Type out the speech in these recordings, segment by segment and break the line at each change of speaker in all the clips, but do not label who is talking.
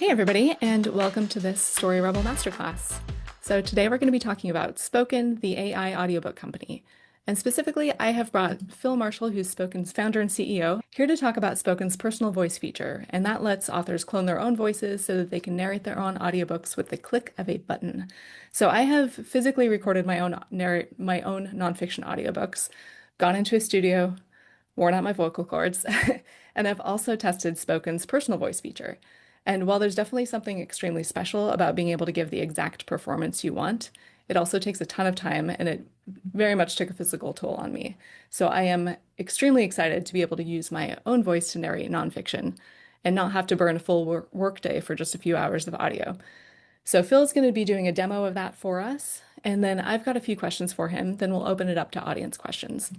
Hey, everybody, and welcome to this Story Rebel Masterclass. So, today we're going to be talking about Spoken, the AI audiobook company. And specifically, I have brought Phil Marshall, who's Spoken's founder and CEO, here to talk about Spoken's personal voice feature. And that lets authors clone their own voices so that they can narrate their own audiobooks with the click of a button. So, I have physically recorded my own nonfiction audiobooks, gone into a studio, worn out my vocal cords, and I've also tested Spoken's personal voice feature. And while there's definitely something extremely special about being able to give the exact performance you want, it also takes a ton of time and it very much took a physical toll on me. So I am extremely excited to be able to use my own voice to narrate nonfiction and not have to burn a full work day for just a few hours of audio. So Phil's going to be doing a demo of that for us, and then I've got a few questions for him, then we'll open it up to audience questions.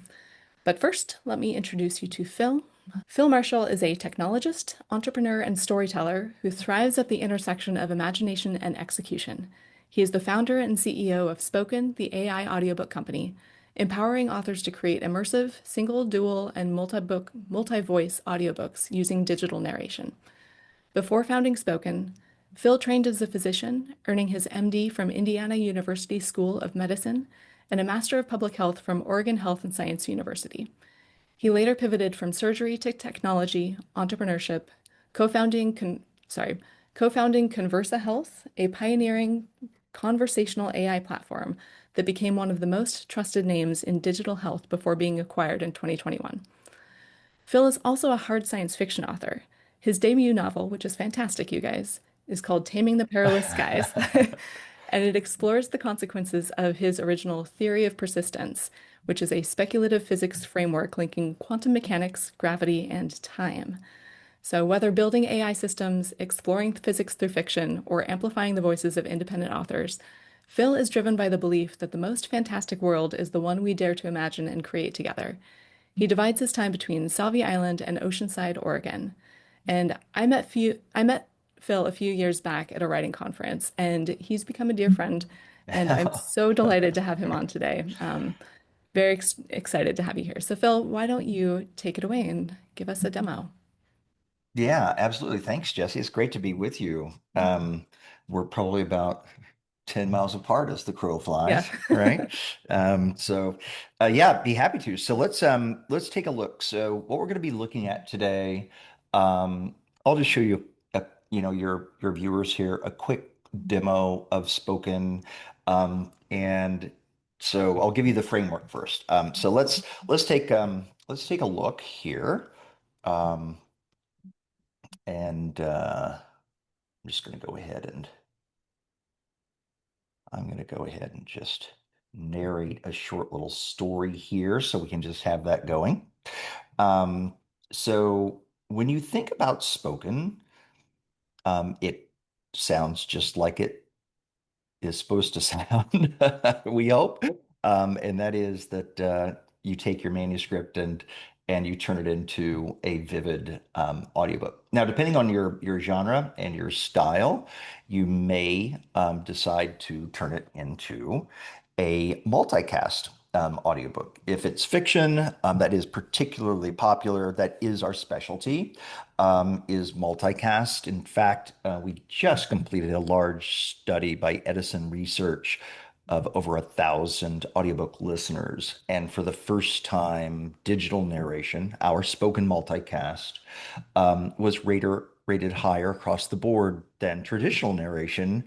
But first, let me introduce you to Phil. Phil Marshall is a technologist, entrepreneur, and storyteller who thrives at the intersection of imagination and execution. He is the founder and CEO of Spoken, the AI audiobook company, empowering authors to create immersive, single, dual, and multi-voice audiobooks using digital narration. Before founding Spoken, Phil trained as a physician, earning his MD from Indiana University School of Medicine and a Master of Public Health from Oregon Health and Science University. He later pivoted from surgery to technology, entrepreneurship, co-founding con co-founding Conversa Health, a pioneering conversational AI platform that became one of the most trusted names in digital health before being acquired in 2021. Phil is also a hard science fiction author. His debut novel, which is fantastic, you guys, is called Taming the Perilous Skies, and it explores the consequences of his original theory of persistence, which is a speculative physics framework linking quantum mechanics, gravity, and time. So, whether building AI systems, exploring physics through fiction, or amplifying the voices of independent authors, Phil is driven by the belief that the most fantastic world is the one we dare to imagine and create together. He divides his time between Salvie Island and Oceanside, Oregon. And I met Phil a few years back at a writing conference, and he's become a dear friend. And I'm so delighted to have him on today. Very excited to have you here. So, Phil, why don't you take it away and give us a demo?
Yeah, absolutely. Thanks, Jesse. It's great to be with you. We're probably about 10 miles apart as the crow
Yeah.
flies, right? Yeah, be happy to. So let's take a look. So what we're going to be looking at today, I'll just show you your viewers here a quick demo of Spoken. And so I'll give you the framework first. So let's take a look here. Um, and I'm just going to go ahead and I'm going to go ahead and just narrate a short little story here so we can just have that going. Um, so when you think about Spoken, it sounds just like it is supposed to sound, we hope. And that is that you take your manuscript and you turn it into a vivid audiobook. Now, depending on your genre and your style, you may decide to turn it into a multicast audiobook. If it's fiction, that is particularly popular, that is our specialty, is multicast. In fact, we just completed a large study by Edison Research of over 1,000 audiobook listeners. And for the first time, digital narration, our spoken multicast, was rated higher across the board than traditional narration.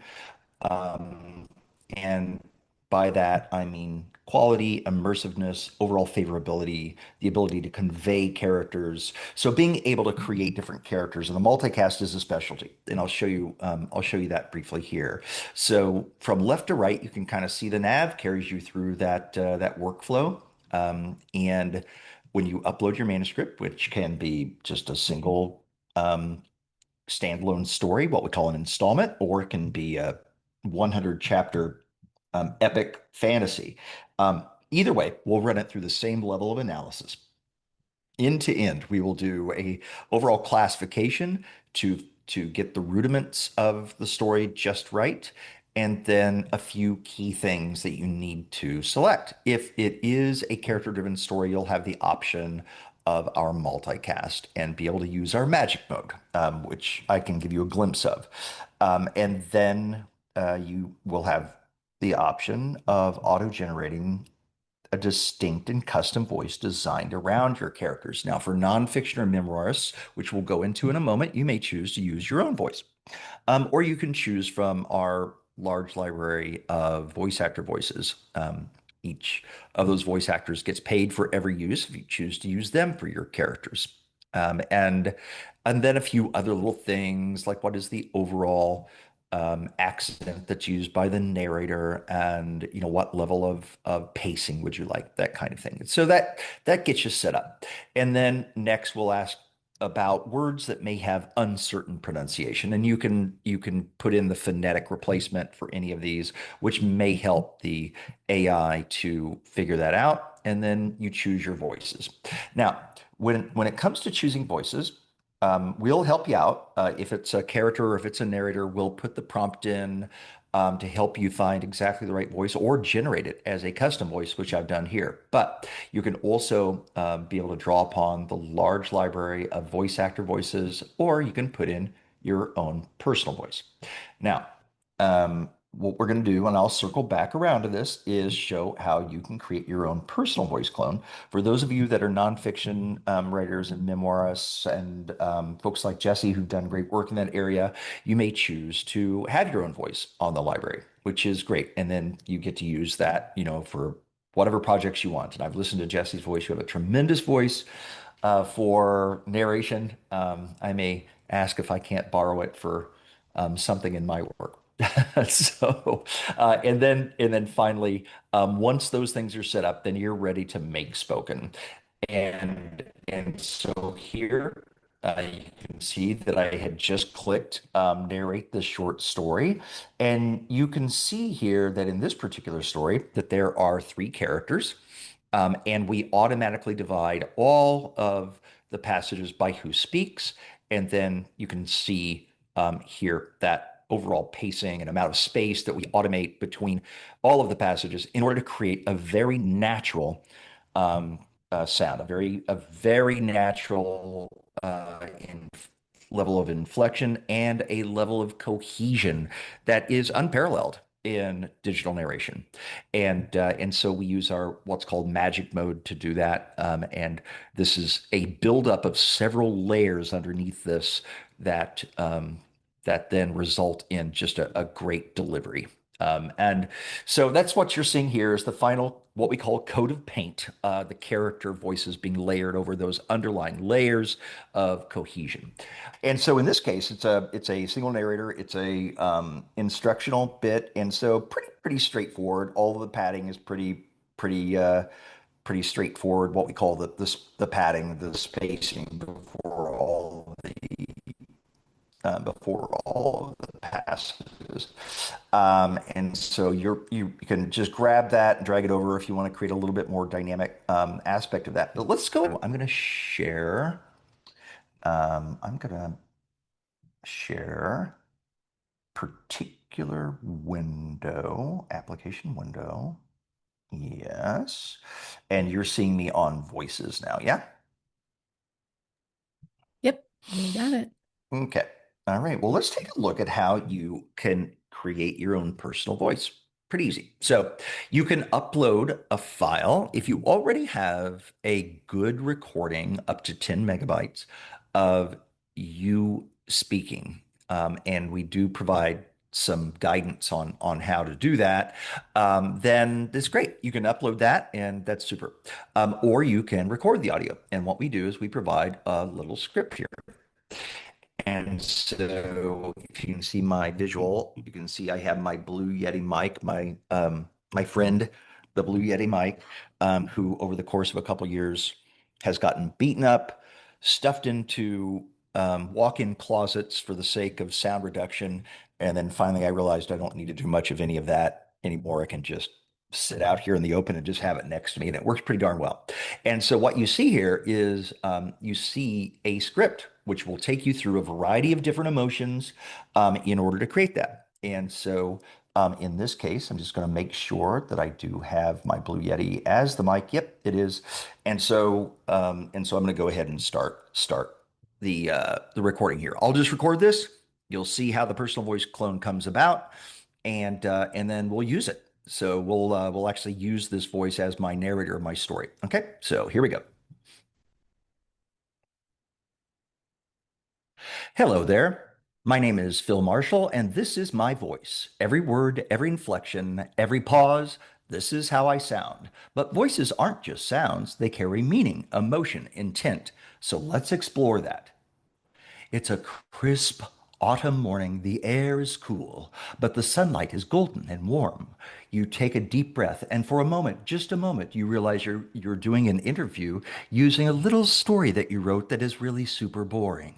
And by that, I mean quality, immersiveness, overall favorability, the ability to convey characters. So being able to create different characters, and the multicast is a specialty. And I'll show you that briefly here. So from left to right, you can kind of see the nav carries you through that workflow. And when you upload your manuscript, which can be just a single standalone story, what we call an installment, or it can be a 100 chapter epic fantasy. Either way, we'll run it through the same level of analysis. End to end, we will do a overall classification to get the rudiments of the story just right, and then a few key things that you need to select. If it is a character-driven story, you'll have the option of our multicast and be able to use our magic mode, which I can give you a glimpse of. And then you will have the option of auto-generating a distinct and custom voice designed around your characters. Now, for nonfiction or memoirists, which we'll go into in a moment, you may choose to use your own voice. Or you can choose from our large library of voice actor voices. Each of those voice actors gets paid for every use if you choose to use them for your characters. Um, and and then a few other little things like what is the overall accent that's used by the narrator, and what level of pacing would you like, that kind of thing. So that gets you set up. And then next we'll ask about words that may have uncertain pronunciation, and you can put in the phonetic replacement for any of these, which may help the AI to figure that out. And then you choose your voices. Now, when it comes to choosing voices, we'll help you out. If it's a character or if it's a narrator, we'll put the prompt in to help you find exactly the right voice or generate it as a custom voice, which I've done here. But you can also be able to draw upon the large library of voice actor voices, or you can put in your own personal voice. Now, what we're going to do, and I'll circle back around to this, is show how you can create your own personal voice clone. For those of you that are nonfiction writers and memoirists and folks like Jesse who've done great work in that area, you may choose to have your own voice on the library, which is great. And then you get to use that, for whatever projects you want. And I've listened to Jesse's voice. You have a tremendous voice for narration. I may ask if I can't borrow it for something in my work. So, and then finally, once those things are set up, then you're ready to make spoken. And so here you can see that I had just clicked narrate the short story, and you can see here that in this particular story that there are three characters, and we automatically divide all of the passages by who speaks, and then you can see here that overall pacing and amount of space that we automate between all of the passages in order to create a very natural sound, a very natural level of inflection and a level of cohesion that is unparalleled in digital narration. And so we use our what's called magic mode to do that. And this is a buildup of several layers underneath this that then result in just a great delivery. And so that's what you're seeing here is the final, what we call coat of paint, the character voices being layered over those underlying layers of cohesion. And so in this case, it's a single narrator, it's a instructional bit, and so pretty straightforward. All of the padding is pretty straightforward. What we call the padding, the spacing before all of the passages. And so you can just grab that and drag it over if you want to create a little bit more dynamic aspect of that. But let's go. I'm going to share particular window, application window. Yes. And you're seeing me on voices now. Yeah.
Yep, we got it.
Okay. All right. Well, let's take a look at how you can create your own personal voice. Pretty easy. So you can upload a file if you already have a good recording up to 10 megabytes of you speaking. And we do provide some guidance on how to do that. Then that's great. You can upload that, and that's super. Or you can record the audio. And what we do is we provide a little script here. And so if you can see my visual, you can see I have my Blue Yeti mic, my friend, the Blue Yeti mic, who over the course of a couple years has gotten beaten up, stuffed into walk-in closets for the sake of sound reduction. And then finally I realized I don't need to do much of any of that anymore. I can just sit out here in the open and just have it next to me, and it works pretty darn well. And so what you see here is you see a script which will take you through a variety of different emotions in order to create that. And so In this case, I'm just going to make sure that I do have my Blue Yeti as the mic. Yep, it is. And so I'm going to go ahead and start the recording here. I'll just record this. You'll see how the personal voice clone comes about, and then we'll use it. So we'll actually use this voice as my narrator of my story. Okay, so here we go. Hello there. My name is Phil Marshall, and this is my voice. Every word, every inflection, every pause, this is how I sound. But voices aren't just sounds, they carry meaning, emotion, intent. So let's explore that. It's a crisp autumn morning. The air is cool, but the sunlight is golden and warm. You take a deep breath, and for a moment, just a moment, you realize you're doing an interview using a little story that you wrote that is really super boring.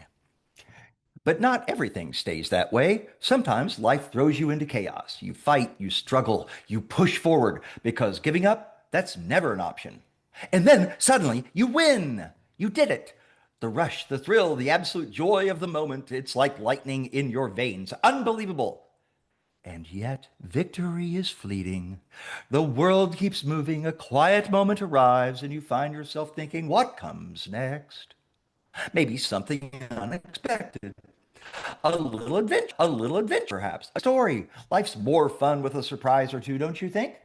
But not everything stays that way. Sometimes life throws you into chaos. You fight, you struggle, you push forward because giving up, that's never an option. And then suddenly you win. You did it. The rush, the thrill, the absolute joy of the moment, it's like lightning in your veins. Unbelievable. And yet, victory is fleeting. The world keeps moving, a quiet moment arrives, and you find yourself thinking, what comes next? Maybe something unexpected. A little adventure, perhaps. A story. Life's more fun with a surprise or two, don't you think?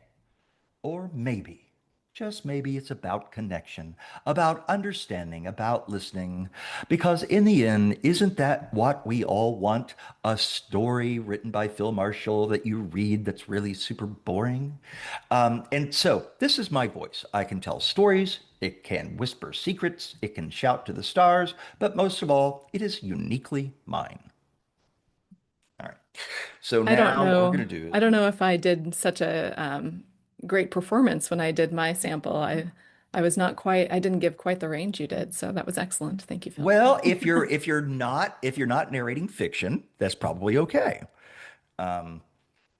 Or maybe, just maybe it's about connection, about understanding, about listening. Because in the end, isn't that what we all want? A story written by Phil Marshall that you read that's really super boring? And so this is my voice. I can tell stories. It can whisper secrets. It can shout to the stars. But most of all, it is uniquely mine. All right. So
I don't
now what we're
know.
going to do is,
I don't know if I did such a great performance when I did my sample. I was not quite, I didn't give quite the range you did, so that was excellent. Thank you, Phil.
well, if you're not narrating fiction, that's probably okay.
Yeah,
And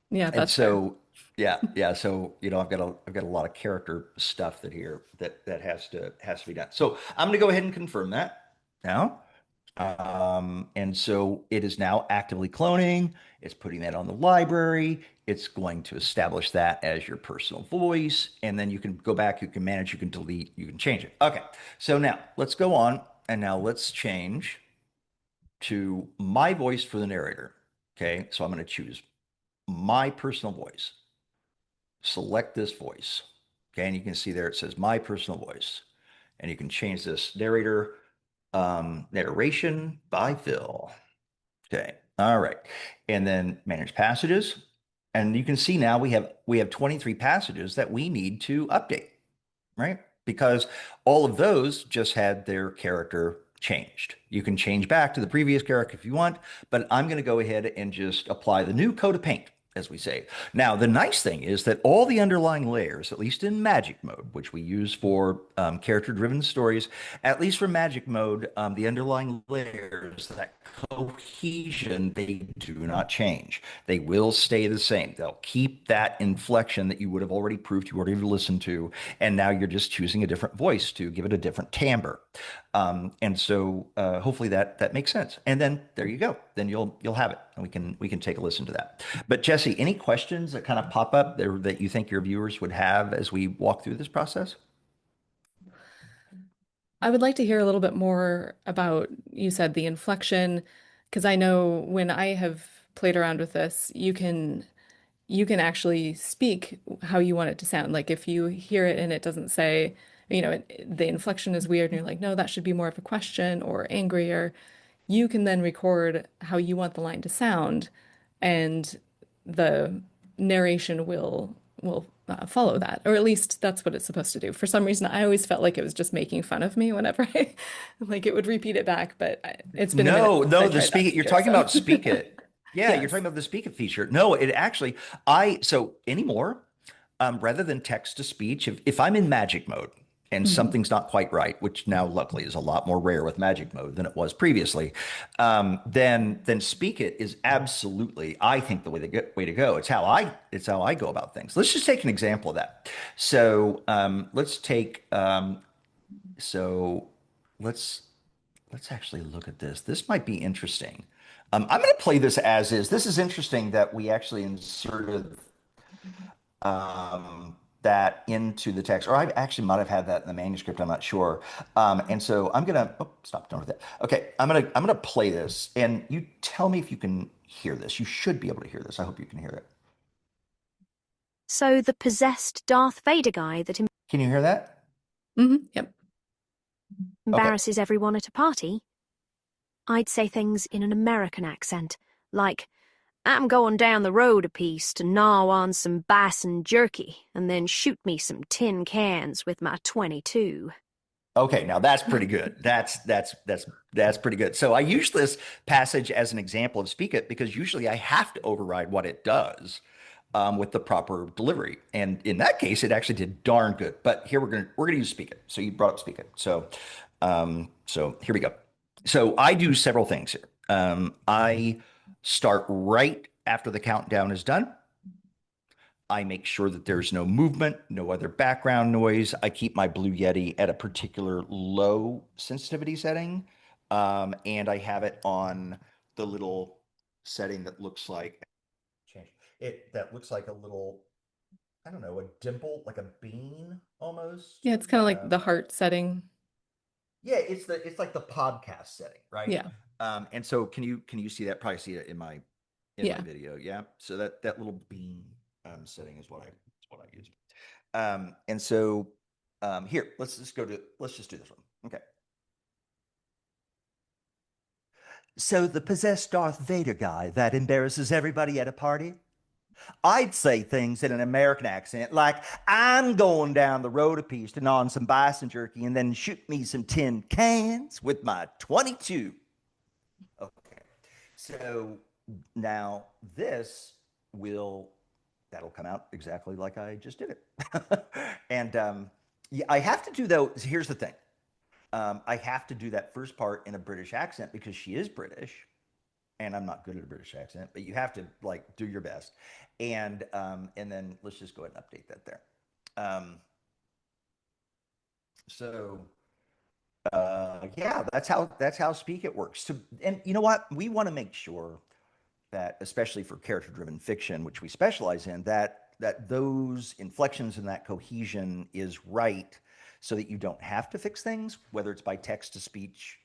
that's fair.
so yeah. So I've got a lot of character stuff that has to be done. So I'm going to go ahead and confirm that now. And so it is now actively cloning. It's putting that on the library. It's going to establish that as your personal voice. And then you can go back, you can manage, you can delete, you can change it. Okay. So now let's go on and now let's change to my voice for the narrator. Okay. So I'm going to choose my personal voice. Select this voice. Okay. And you can see there it says my personal voice. And you can change this narrator, narration by Phil. Okay. All right. And then manage passages. And you can see now we have 23 passages that we need to update, right? Because all of those just had their character changed. You can change back to the previous character if you want, but I'm going to go ahead and just apply the new coat of paint, as we say. Now, the nice thing is that all the underlying layers, at least in magic mode, which we use for character-driven stories, at least for magic mode, the underlying layers, that cohesion, they do not change. They will stay the same. They'll keep that inflection that you would have already proved, you already listened to, and now you're just choosing a different voice to give it a different timbre. And so hopefully that makes sense. And then there you go. Then you'll have it, and we can take a listen to that. But Jesse, any questions that kind of pop up there that you think your viewers would have as we walk through this process?
I would like to hear a little bit more about, you said the inflection, because I know when I have played around with this, you can actually speak how you want it to sound. Like if you hear it and it doesn't say, the inflection is weird, and you're like, no, that should be more of a question or angrier. You can then record how you want the line to sound, and the narration will follow that, or at least that's what it's supposed to do. For some reason, I always felt like it was just making fun of me whenever I like it would repeat it back, but it's been a minute
No,
since I
no, the
tried that
speak it. You're
feature,
talking
so
about Speak It. Yeah, you're talking
yes.
about the Speak It feature. No, it actually, so anymore, rather than text to speech, if I'm in magic mode and
Mhm.
something's not quite right, which now luckily is a lot more rare with magic mode than it was previously, then Speak It is absolutely, I think, the way to go. It's how I go about things. Let's just take an example of that. So let's take so let's let's actually look at this. This might be interesting. I'm going to play this as is. This is interesting that we actually inserted that into the text, or I actually might have had that in the manuscript. I'm not sure. And so I'm gonna stop doing that. Okay, I'm gonna play this, and you tell me if you can hear this. You should be able to hear this. I hope you can hear it.
So the possessed Darth Vader guy that
Can you hear that?
Yep.
Okay.
embarrasses everyone at a party? I'd say things in an American accent, like, I'm going down the road a piece to gnaw on some bison jerky and then shoot me some tin cans with my 22.
Okay, now that's pretty good. That's pretty good. So I use this passage as an example of Speak It because usually I have to override what it does with the proper delivery, and in that case, it actually did darn good. But here we're gonna use Speak It. So you brought up Speak It. So here we go. So I do several things here. I start right after the countdown is done. I make sure that there's no movement, no other background noise. I keep my Blue Yeti at a particular low sensitivity setting. And I have it on the little setting that looks like change it that looks like a little, I don't know, a dimple, like a bean almost.
Yeah, it's kind of like the heart setting.
Yeah, it's like the podcast setting, right?
Yeah.
And so can you see that? Probably see it in my
Yeah.
video. Yeah. So that little bean setting is what I use. And so here, let's just do this one. Okay. So the possessed Darth Vader guy that embarrasses everybody at a party? I'd say things in an American accent like, I'm going down the road a piece to gnaw on some bison jerky and then shoot me some tin cans with my 22. Okay. So now this will that'll come out exactly like I just did it. And yeah, I have to do though. Here's the thing. I have to do that first part in a British accent because she is British, and I'm not good at a British accent. But you have to like do your best, and then let's just go ahead and update that there. Um, so yeah, that's how Speak It works. So, and you know what? We want to make sure that, especially for character-driven fiction, which we specialize in, that those inflections and that cohesion is right, so that you don't have to fix things, whether it's by text to speech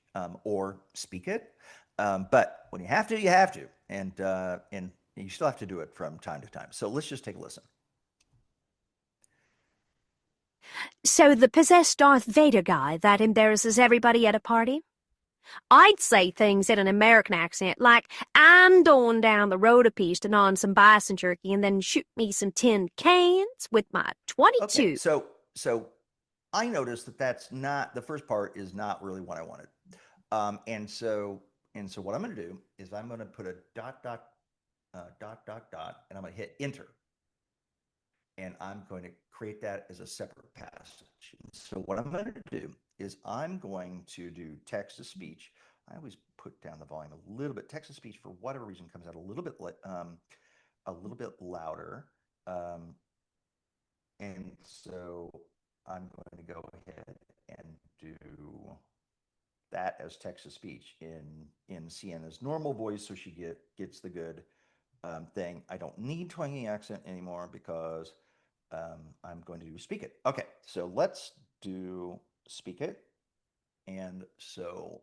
or Speak It. But when you have to, you have to, and you still have to do it from time to time. So let's just take a listen.
So the possessed Darth Vader guy that embarrasses everybody at a party? I'd say things in an American accent, like, I'm going down the road a piece to gnaw on some bison jerky and then shoot me some tin cans with my
Okay,
22.
so I noticed that that's not the first part is not really what I wanted. And so what I'm going to do is I'm going to put a dot, and I'm going to hit enter, and I'm going to create that as a separate passage. So what I'm going to do is I'm going to do text to speech. I always put down the volume a little bit. Text to speech, for whatever reason, comes out a little bit louder. Um, and so I'm going to go ahead and do that as text to speech in Sienna's normal voice, so she gets the good thing. I don't need twangy accent anymore because I'm going to do Speak It. Okay, so let's do Speak It. And so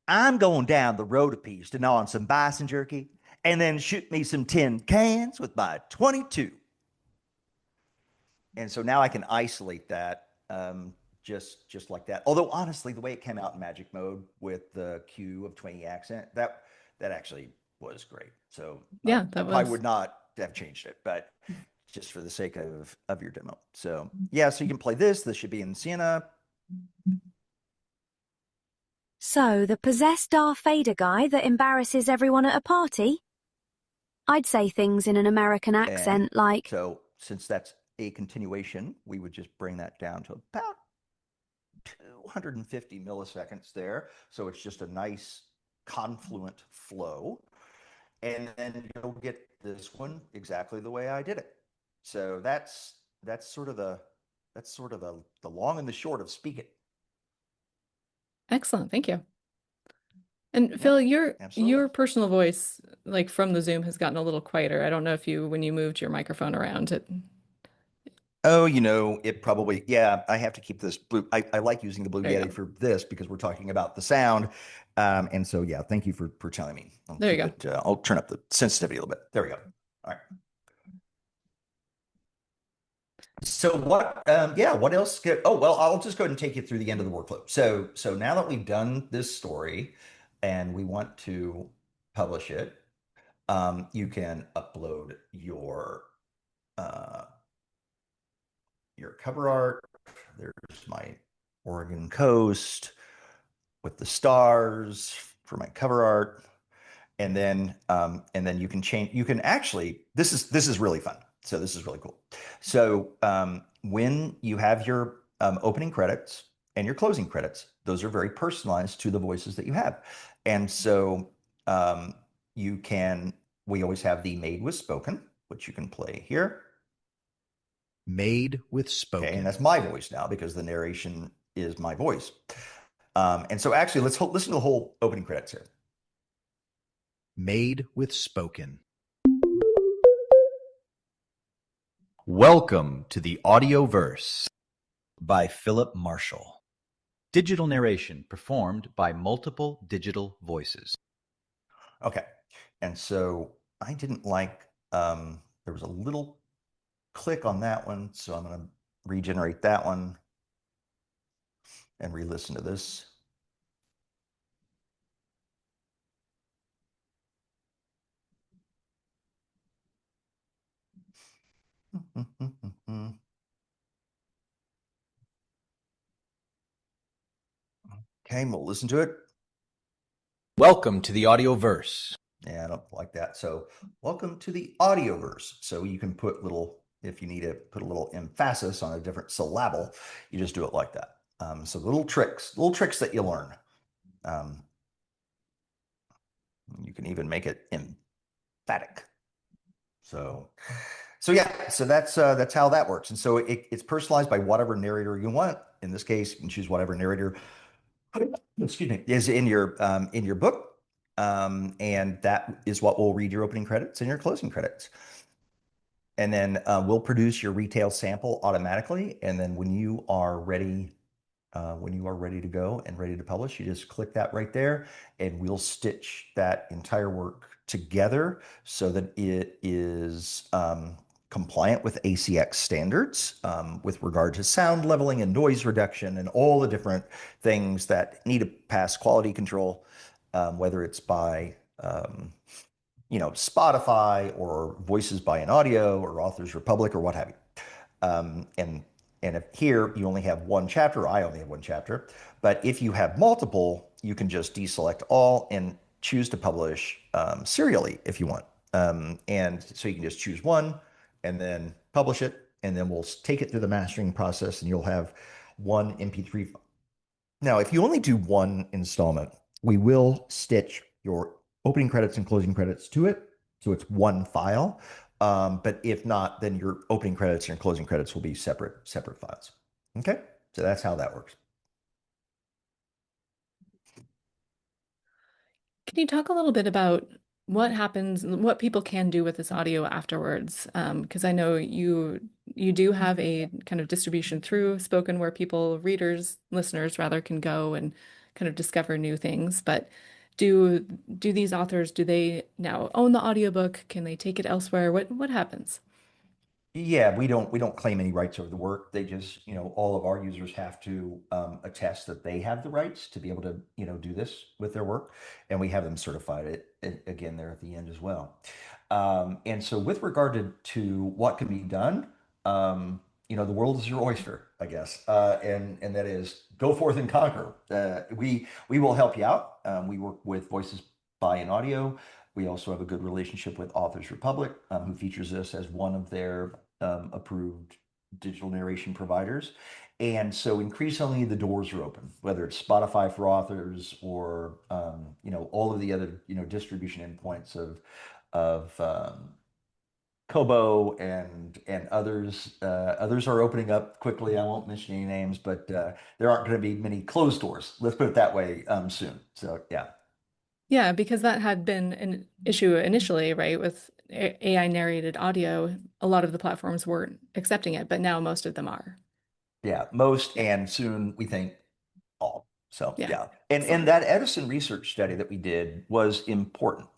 I'm going down the road a piece to gnaw on some bison jerky and then shoot me some tin cans with my 22. And so now I can isolate that just like that. Although honestly, the way it came out in magic mode with the cue of twangy accent, that actually was great. So
Yeah,
I
that
probably
was.
would not have changed it, but just for the sake of your demo. So yeah, so you can play this. This should be in Sienna.
So the possessed Darth Vader guy that embarrasses everyone at a party? I'd say things in an American
And
accent, like,
so since that's a continuation, we would just bring that down to about 250 milliseconds there. So it's just a nice confluent flow. And then you'll get this one exactly the way I did it. So that's sort of the long and the short of Speak It.
Excellent. Thank you. And
Yeah,
Phil, your
absolutely.
personal voice, like from the Zoom, has gotten a little quieter. I don't know if you, when you moved your microphone around, it.
Oh, it probably, yeah, I have to keep this blue. I like using the Blue
There you
Yeti
go.
for this because we're talking about the sound. And so, yeah, thank you for telling me.
There you go.
I'll turn up the sensitivity a little bit. There we go. All right. So what else oh, well, I'll just go ahead and take you through the end of the workflow. So now that we've done this story and we want to publish it, you can upload uh, your cover art. There's my Oregon coast with the stars for my cover art. And then you can change, you can actually, this is really fun. So this is really cool. So when you have your opening credits and your closing credits, those are very personalized to the voices that you have. And so um, you can, we always have the made with spoken, which you can play here.
Made with
Okay, and
spoken.
that's my voice now because the narration is my voice. And so actually, listen to the whole opening credits here.
Made with spoken. Welcome to the Audioverse by Philip Marshall. Digital narration performed by multiple digital voices.
Okay, and so I didn't like, there was a little click on that one, so I'm going to regenerate that one and re-listen to this. Okay, we'll listen to it.
Welcome to the Audioverse.
Yeah, I don't like that. So welcome to the audioverse. So you can put little, if you need to put a little emphasis on a different syllable, you just do it like that. So little tricks that you learn. Um, you can even make it emphatic. So yeah, so that's how that works. And so it's personalized by whatever narrator you want. In this case, you can choose whatever narrator, excuse me, is in your book. And that is what will read your opening credits and your closing credits. And then we'll produce your retail sample automatically. And then when you are ready to go and ready to publish, you just click that right there, and we'll stitch that entire work together so that it is compliant with ACX standards with regard to sound leveling and noise reduction and all the different things that need to pass quality control, whether it's by Spotify or Voices by an Audio or Authors Republic or what have you. Um, and and if here you only have one chapter, I only have one chapter, but if you have multiple, you can just deselect all and choose to publish serially if you want. And so you can just choose one and then publish it, and then we'll take it through the mastering process, and you'll have one MP3. Now, if you only do one installment, we will stitch your opening credits and closing credits to it. So it's one file. But if not, then your opening credits and your closing credits will be separate files. Okay. So that's how that works.
Can you talk a little bit about what happens, what people can do with this audio afterwards? Because I know you do have a kind of distribution through spoken where people, readers, listeners rather, can go and kind of discover new things. But do do these authors, do they now own the audiobook? Can they take it elsewhere? What happens?
Yeah, we don't claim any rights over the work. They just, all of our users have to attest that they have the rights to be able to, do this with their work, and we have them certified again there at the end as well. And so, with regard to what can be done, the world is your oyster, I guess, and that is go forth and conquer. We will help you out. We work with Voices by an Audio. We also have a good relationship with Authors Republic, who features us as one of their approved digital narration providers. And so increasingly the doors are open, whether it's Spotify for authors or all of the other distribution endpoints of Kobo and others are opening up quickly. I won't mention any names, but there aren't going to be many closed doors. Let's put it that way soon. So yeah,
Yeah, because that had been an issue initially, right? With AI narrated audio, a lot of the platforms weren't accepting it, but now most of them are.
yeah, most
Yeah.
and soon we think all. So
Yeah.
yeah, and
Excellent.
that Edison research study that we did was important,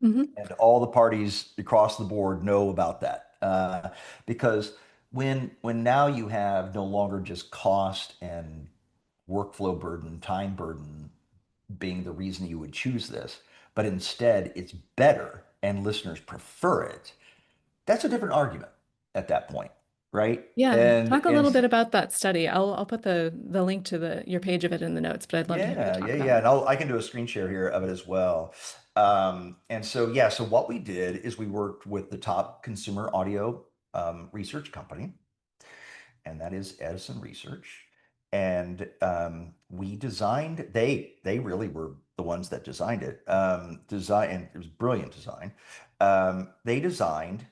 Hmm.
and all the parties across the board know about that because when now you have no longer just cost and workflow burden, time burden being the reason you would choose this, but instead it's better and listeners prefer it. That's a different argument at that point, right?
Yeah. Talk a
And
little bit about that study. I'll put the link to the your page of it in the notes, but I'd love to hear you
yeah,
talk
yeah,
about
yeah.
it.
And I can do a screen share here of it as well. And so, yeah, so what we did is we worked with the top consumer audio research company, and that is Edison Research. And we designed, they really were the ones that designed it. And it was brilliant design. They designed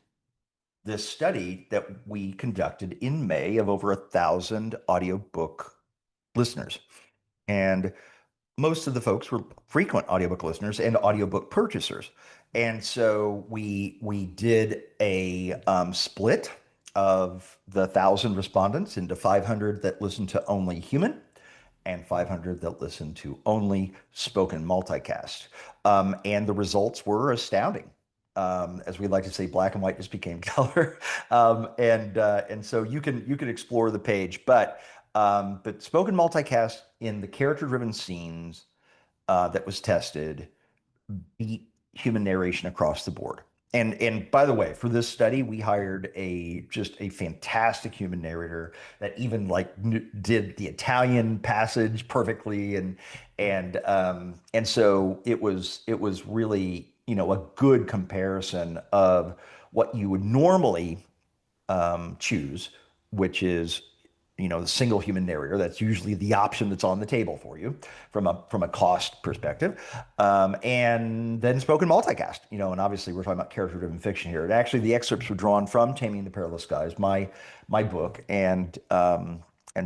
this study that we conducted in May of over 1,000 audiobook listeners. And most of the folks were frequent audiobook listeners and audiobook purchasers. And so we did a split of the 1,000 respondents into 500 that listened to only human and 500 that listened to only spoken multicast. And the results were astounding. As we like to say, black and white just became color. And so you can explore the page, but spoken multicast in the character-driven scenes that was tested beat human narration across the board. And by the way, for this study, we hired a just a fantastic human narrator that even like did the Italian passage perfectly, and so it was really a good comparison of what you would normally choose, which is the single human narrator. That's usually the option that's on the table for you from a cost perspective, and then spoken multicast. And obviously we're talking about character-driven fiction here. And actually, the excerpts were drawn from Taming the Perilous Skies, my book, and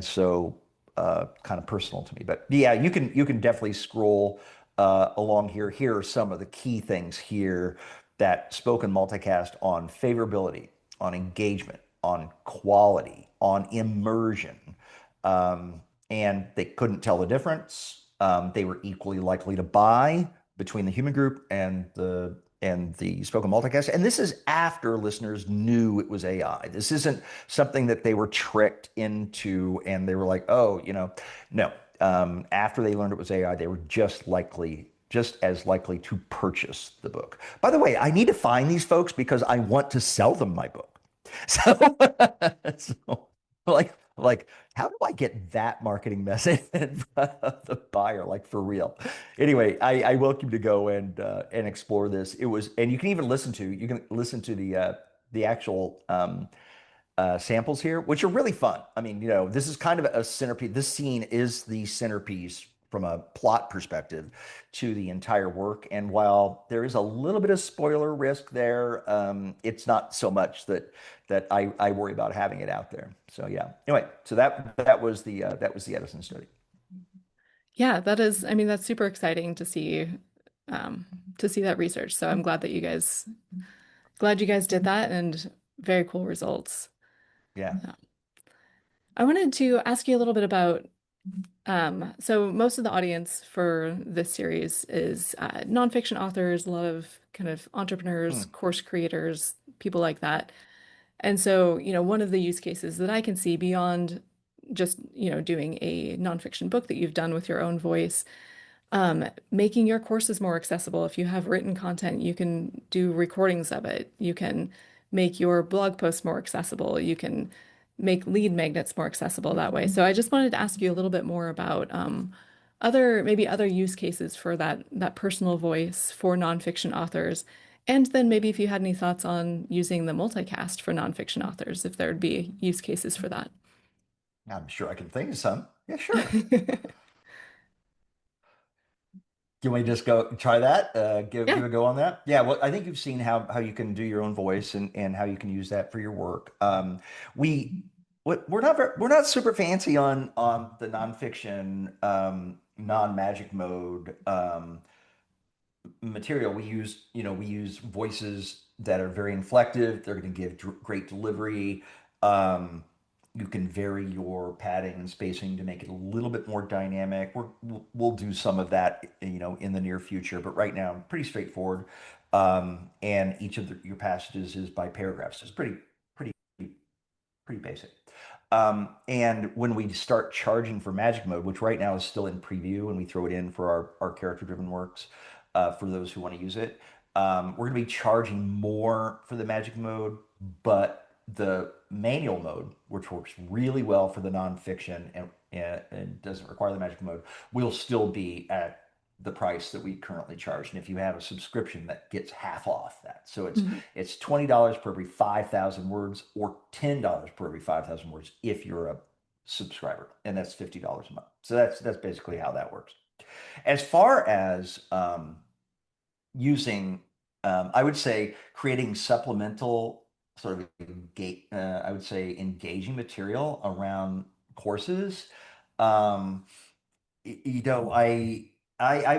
so kind of personal to me. But yeah, you can definitely scroll along here. Here are some of the key things here that spoken multicast on favorability, on engagement, on quality, on immersion. And they couldn't tell the difference. They were equally likely to buy between the human group and the spoken multicast. And this is after listeners knew it was AI. This isn't something that they were tricked into and they were like, oh, no. After they learned it was AI, they were just as likely to purchase the book. By the way, I need to find these folks because I want to sell them my book. So, so like, how do I get that marketing message in front of the buyer, like for real? Anyway, I welcome you to go and explore this. And you can listen to the actual samples here, which are really fun. I mean, this is kind of a centerpiece. This scene is the centerpiece from a plot perspective to the entire work. And while there is a little bit of spoiler risk there, it's not so much that I worry about having it out there. So yeah. Anyway, so that was the Edison study.
Yeah, that is, I mean, that's super exciting um, to see that research. So I'm glad you guys did that and very cool results.
Yeah.
Yeah. I wanted to ask you a little bit about so most of the audience for this series is nonfiction authors, a lot of kind of entrepreneurs,
Hmm.
course creators, people like that. And so, one of the use cases that I can see beyond just, doing a nonfiction book that you've done with your own voice, making your courses more accessible. If you have written content, you can do recordings of it. You can make your blog posts more accessible. You can make lead magnets more accessible that way. So I just wanted to ask you a little bit more about maybe other use cases for that personal voice for nonfiction authors. And then maybe if you had any thoughts on using the multicast for nonfiction authors, if there would be use cases for that.
I'm sure I can think of some. Yeah, sure. Can we just go try that?
Yeah.
Give a go on that? Yeah, well, I think you've seen how you can do your own voice and how you can use that for your work. We we're not super fancy on the nonfiction non-magic mode material. We use voices that are very inflective. They're going to give great delivery. Um, you can vary your padding and spacing to make it a little bit more dynamic. We'll do some of that, in the near future, but right now, pretty straightforward. And each of your passages is by paragraphs. So it's pretty pretty basic. And when we start charging for Magic Mode, which right now is still in preview, and we throw it in for our character-driven works for those who want to use it, we're going to be charging more for the Magic Mode, but the manual mode, which works really well for the nonfiction and doesn't require the Magic Mode, will still be at the price that we currently charge. And if you have a subscription, that gets half off that. So
Mhm.
it's $20 per every 5,000 words or $10 per every 5,000 words if you're a subscriber, and that's $50 a month. So that's basically how that works. As far as using, I would say creating supplemental sort of I would say engaging material around courses. Um, you know, I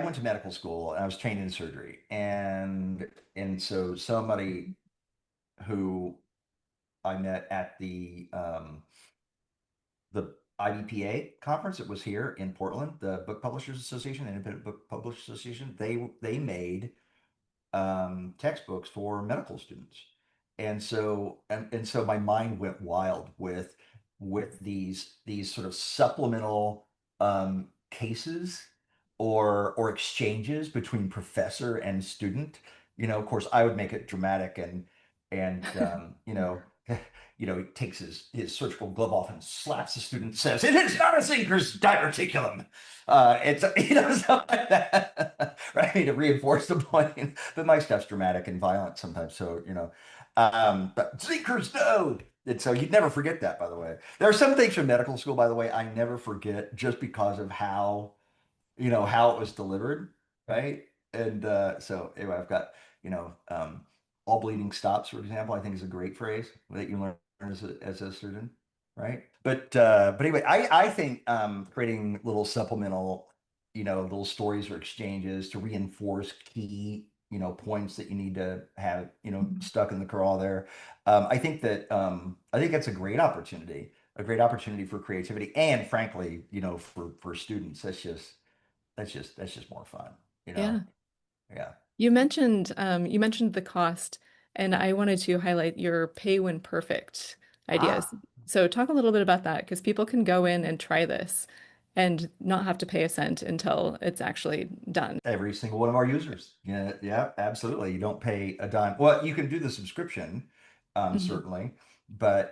went to medical school and I was trained in surgery, and so somebody who I met at the IBPA conference. It was here in Portland, the Book Publishers Association, Independent Book Publishers Association. They made textbooks for medical students. And so my mind went wild with these sort of supplemental cases or exchanges between professor and student. Of course, I would make it dramatic and he takes his surgical glove off and slaps the student and says, "It is not a thinker's diverticulum." It's stuff like that, right? To reinforce the point. But my stuff's dramatic and violent sometimes, so but thinkers know. And so you'd never forget that, by the way. There are some things from medical school, by the way, I never forget just because of how it was delivered, right? And so anyway, I've got, you know, um, all bleeding stops, for example, I think is a great phrase that you learn as a surgeon, right? But anyway, I think creating little supplemental, little stories or exchanges to reinforce key, points that you need to have, stuck in the crawl there. I think that's a great opportunity for creativity, and frankly, for students, that's just more fun, you know?
Yeah.
Yeah.
You mentioned the cost, and I wanted to highlight your pay when perfect ideas.
Ah,
So talk a little bit about that because people can go in and try this and not have to pay a cent until it's actually done.
every single one of our users. Yeah, yeah, absolutely. You don't pay a dime. Well, you can do the subscription,
Mhm.
certainly,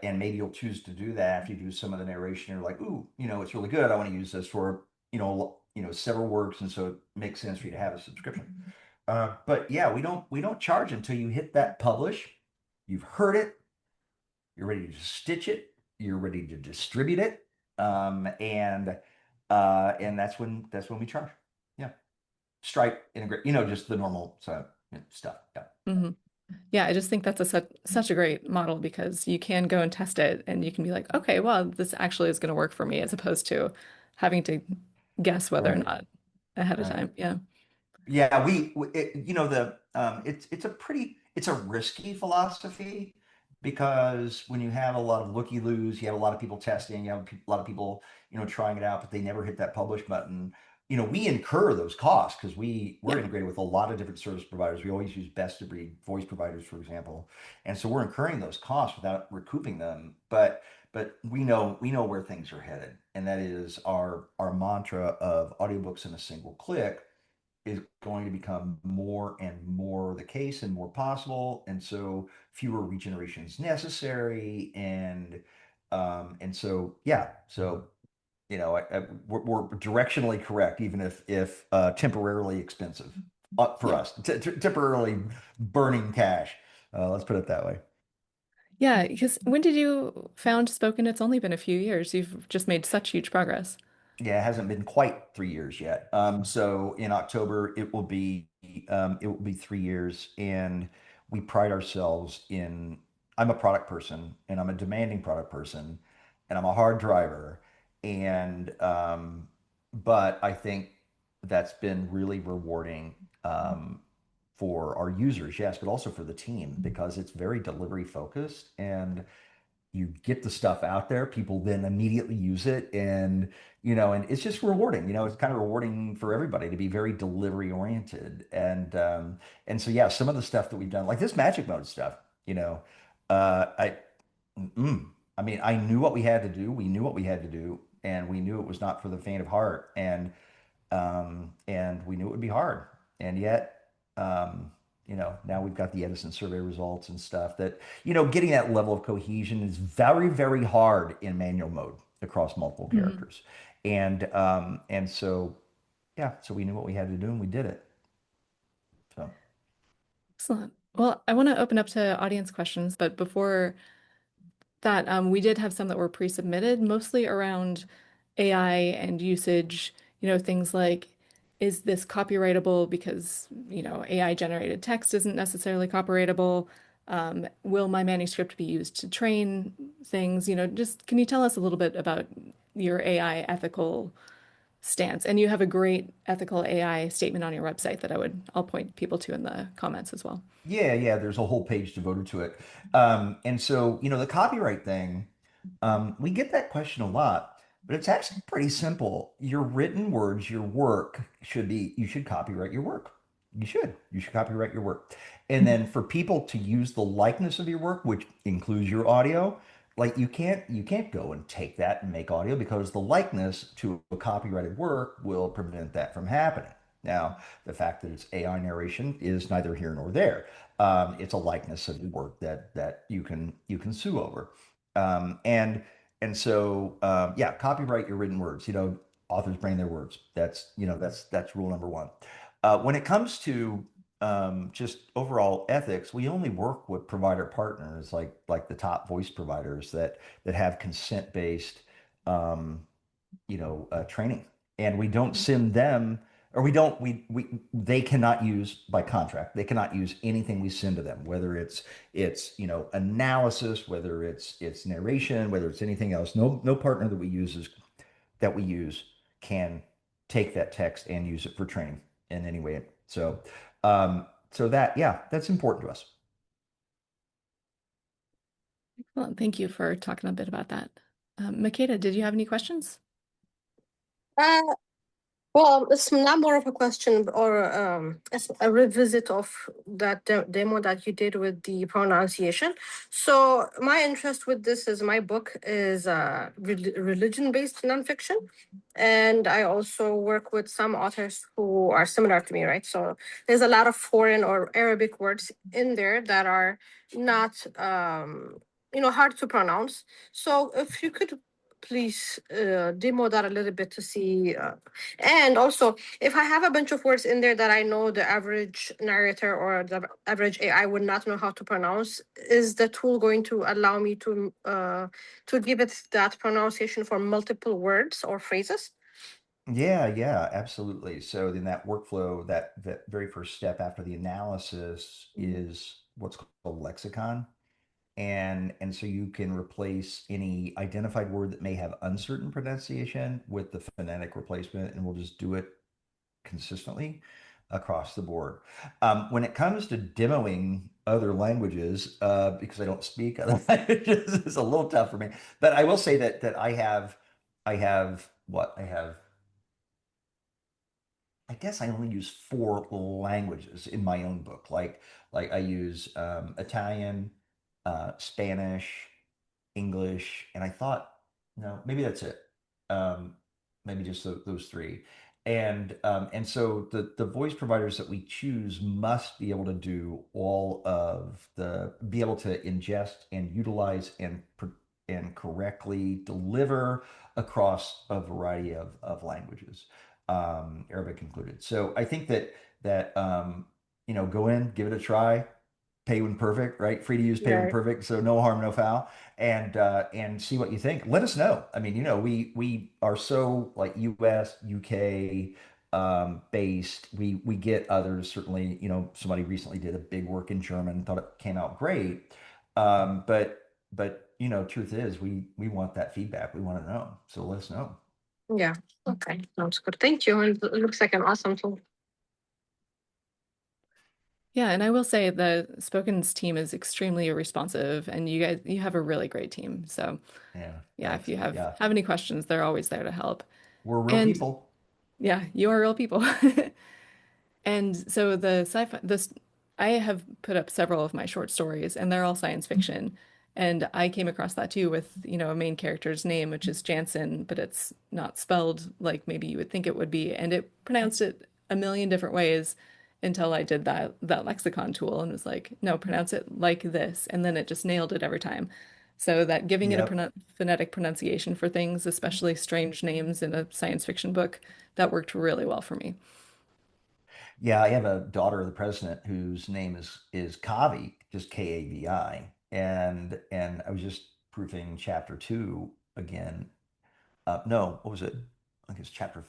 and maybe you'll choose to do that after you do some of the narration. You're like, ooh, it's really good. I want to use this for, several works, and so it makes sense for you to have a subscription. But yeah, we don't charge until you hit that publish. You've heard it. You're ready to stitch it. You're ready to distribute it. And that's when we charge. Yeah. Stripe integrate, just the normal stuff. Yeah.
Mhm. Yeah, I just think that's such a great model because you can go and test it and you can be like, okay, well, this actually is going to work for me as opposed to having to guess whether or
Right.
not ahead of
Right.
time. Yeah.
Yeah, it's a risky philosophy because when you have a lot of looky-loos, you have a lot of people testing, you have a lot of people, trying it out, but they never hit that publish button. We incur those costs because we're
Yeah.
integrated with a lot of different service providers. We always use best of breed voice providers, for example, and so we're incurring those costs without recouping them. But we know where things are headed, and that is our mantra of audiobooks in a single click is going to become more and more the case and more possible, and so fewer regenerations necessary, and so yeah, so we're directionally correct, even if temporarily expensive for
Yeah.
us, temporarily burning cash. Let's put it that way.
Yeah, because when did you found Spoken? It's only been a few years. You've just made such huge progress.
Yeah, it hasn't been quite 3 years yet. So in October it will be 3 years, and we pride ourselves in. I'm a product person, and I'm a demanding product person, and I'm a hard driver, and but I think that's been really rewarding for our users, yes, but also for the team because it's very delivery focused and you get the stuff out there, people then immediately use it, and and it's just rewarding. It's kind of rewarding for everybody to be very delivery oriented, and so yeah, some of the stuff that we've done, like this magic mode stuff, you know, I mm, I mean, I knew what we had to do. We knew what we had to do, and we knew it was not for the faint of heart, and we knew it would be hard, and yet. Um, Now we've got the Edison survey results and stuff that, getting that level of cohesion is very, very hard in manual mode across multiple
Mhm.
characters. And so, yeah, so we knew what we had to do and we did it. So,
Excellent. Well, I want to open up to audience questions, but before that, we did have some that were pre-submitted, mostly around AI and usage, things like, is this copyrightable because, AI generated text isn't necessarily copyrightable? Will my manuscript be used to train things? Just can you tell us a little bit about your AI ethical stance? And you have a great ethical AI statement on your website that I'll point people to in the comments as well.
yeah, yeah, there's a whole page devoted to it. And so, the copyright thing, we get that question a lot, but it's actually pretty simple. Your written words, your work you should copyright your work. You should copyright your work. And then for people to use the likeness of your work, which includes your audio, like you can't go and take that and make audio because the likeness to a copyrighted work will prevent that from happening. Now, the fact that it's AI narration is neither here nor there. It's a likeness of the work that you can sue over. And so yeah, copyright your written words. Authors bring their words. That's rule number one. When it comes to just overall ethics, we only work with provider partners like the top voice providers that have consent based training, and we don't send them, or we don't we they cannot use, by contract, they cannot use anything we send to them, whether it's analysis, whether it's narration, whether it's anything else. No partner that we use can take that text and use it for training in any way. So that, yeah, that's important to us.
Well, thank you for talking a bit about that. Makeda, did you have any questions?
Uh, well, it's not more of a question or it's a revisit of that demo that you did with the pronunciation. So my interest with this is my book is religion-based nonfiction, and I also work with some authors who are similar to me, right? So there's a lot of foreign or Arabic words in there that are not hard to pronounce. So if you could please demo that a little bit to see. And also, if I have a bunch of words in there that I know the average narrator or the average AI would not know how to pronounce, is the tool going to allow me to give it that pronunciation for multiple words or phrases?
Yeah, yeah, absolutely. So then that workflow, that very first step after the analysis is what's called lexicon. And so you can replace any identified word that may have uncertain pronunciation with the phonetic replacement, and we'll just do it consistently across the board. When it comes to demoing other languages, because I don't speak other languages, it's a little tough for me. But I will say that I guess I only use four languages in my own book. Like I use Italian, Spanish, English, and I thought, no, maybe that's it. Um, Maybe just those three. And so the voice providers that we choose must be able to do be able to ingest and utilize and correctly deliver across a variety of languages, Arabic included. So I think that go in, give it a try, pay when perfect, right? Free to use, pay when
Right.
perfect. So no harm, no foul. And see what you think. Let us know. I mean, we are so like US, UK based. We get others certainly. Somebody recently did a big work in German, thought it came out great. But truth is, we want that feedback. We want to know. So let us know.
Yeah. Okay. Sounds good. Thank you. And it looks like an awesome tool.
Yeah, and I will say the Spoken's team is extremely responsive, and you have a really great team. So
Yeah.
yeah, if
Thanks.
you have
Yeah.
have any questions, they're always there to help.
We're real
And
people.
yeah, you are real people. And so the sci-fi this I have put up several of my short stories and they're all science fiction. And I came across that too with, a main character's name, which is Jansen, but it's not spelled like maybe you would think it would be. And it pronounced it a million different ways until I did that lexicon tool and was like, no, pronounce it like this. And then it just nailed it every time. So that giving it a
Yep.
phonetic pronunciation for things, especially strange names in a science fiction book, that worked really well for me.
Yeah, I have a daughter of the president whose name is Kavi, just Kavi, and I was just proofing chapter two again. No, what was it? I think it's chapter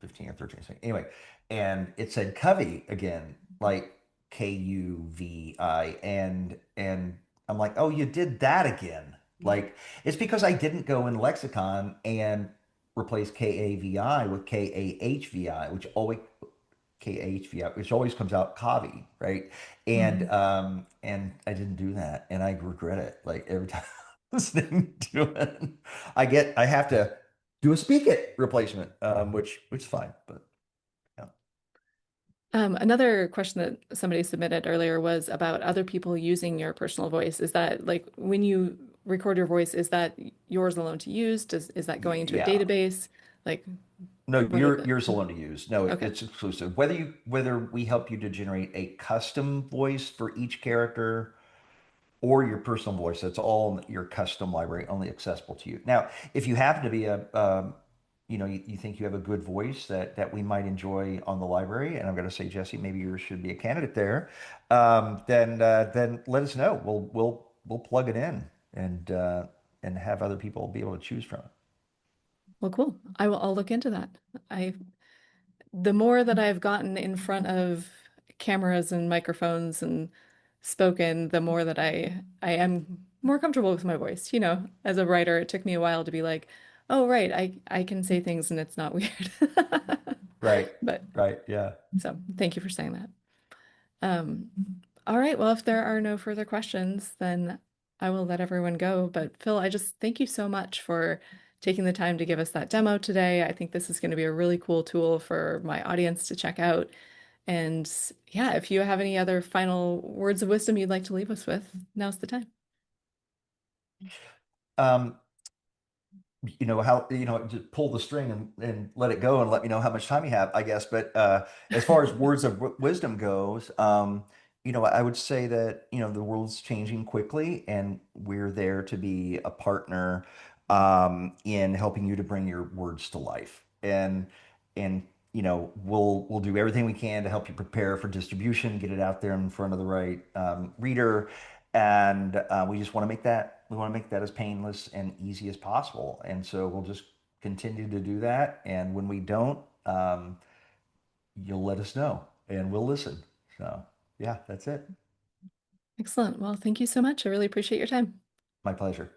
15 or 13. Anyway, and it said Covey again, like Kuvi, and I'm like, oh, you did that again. Like it's because I didn't go in lexicon and replace Kavi with Kahvi, which always comes out Kavi, right?
Mhm.
And I didn't do that, and I regret it. Like every time I'm listening to it, I have to do a speak it replacement, which is fine, but yeah.
Another question that somebody submitted earlier was about other people using your personal voice. Is that like when you record your voice, is that yours alone to use? Is that going into a
Yeah.
database? Like,
No,
what are the?
yours alone to use. No,
Okay,
it's exclusive. Whether we help you to generate a custom voice for each character or your personal voice. That's all in your custom library, only accessible to you. Now, if you happen to be you think you have a good voice that we might enjoy on the library, and I'm going to say, Jesse, maybe yours should be a candidate there. Then let us know. We'll plug it in and have other people be able to choose from it.
well, cool. I'll look into that. I the more that I've gotten in front of cameras and microphones and spoken, the more that I am more comfortable with my voice. As a writer, it took me a while to be like, oh, right, I can say things and it's not weird.
Right,
But
right, yeah.
so thank you for saying that. Um, all right, well, if there are no further questions, then I will let everyone go. But Phil, I just thank you so much for taking the time to give us that demo today. I think this is going to be a really cool tool for my audience to check out. And yeah, if you have any other final words of wisdom you'd like to leave us with, now's the time.
Um, how just pull the string and let it go and let me know how much time you have, I guess. But as far as words of wisdom goes, I would say that the world's changing quickly and we're there to be a partner in helping you to bring your words to life, and we'll do everything we can to help you prepare for distribution, get it out there in front of the right reader, and we want to make that as painless and easy as possible. And so we'll just continue to do that. And when we don't, you'll let us know and we'll listen. So yeah, that's it.
Excellent. Well, thank you so much. I really appreciate your time.
My pleasure.